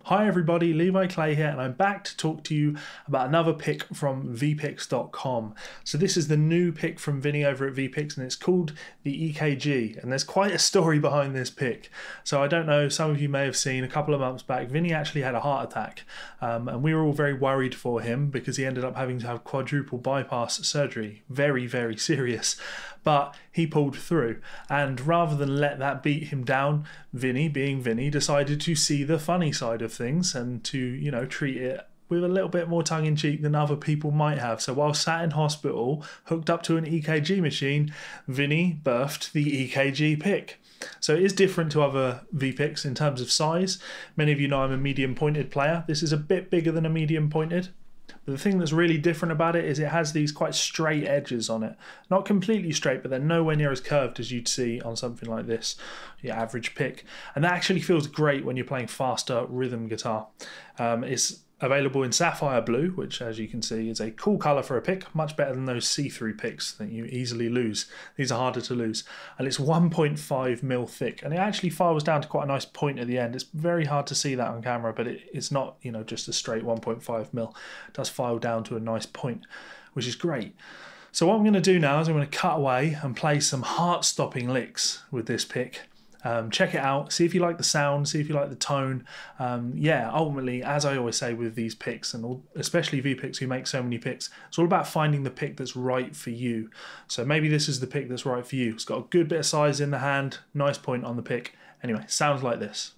Hi everybody, Levi Clay here, and I'm back to talk to you about another pick from vpicks.com. So this is the new pick from Vinny over at vpicks, and it's called the EKG, and there's quite a story behind this pick. So I don't know, some of you may have seen a couple of months back, Vinny actually had a heart attack, and we were all very worried for him because he ended up having to have quadruple bypass surgery. Very, very serious. But he pulled through, and rather than let that beat him down, Vinny, being Vinny, decided to see the funny side of things and to, you know, treat it with a little bit more tongue-in-cheek than other people might have. So while sat in hospital, hooked up to an EKG machine, Vinny birthed the EKG pick. So it is different to other V-picks in terms of size. Many of you know I'm a medium-pointed player. This is a bit bigger than a medium-pointed. But the thing that's really different about it is it has these quite straight edges on it. Not completely straight, but they're nowhere near as curved as you'd see on something like this, your average pick. And that actually feels great when you're playing faster rhythm guitar. It's available in sapphire blue, which as you can see is a cool colour for a pick, much better than those see-through picks that you easily lose. These are harder to lose. And it's 1.5mm thick, and it actually files down to quite a nice point at the end. It's very hard to see that on camera, but it's not, you know, just a straight 1.5mm. It does file down to a nice point, which is great. So what I'm going to do now is I'm going to cut away and play some heart-stopping licks with this pick. Check it out, see if you like the sound, see if you like the tone. Yeah, ultimately, as I always say with these picks, and especially V-picks who make so many picks, it's all about finding the pick that's right for you. So maybe this is the pick that's right for you. It's got a good bit of size in the hand, nice point on the pick. Anyway, sounds like this.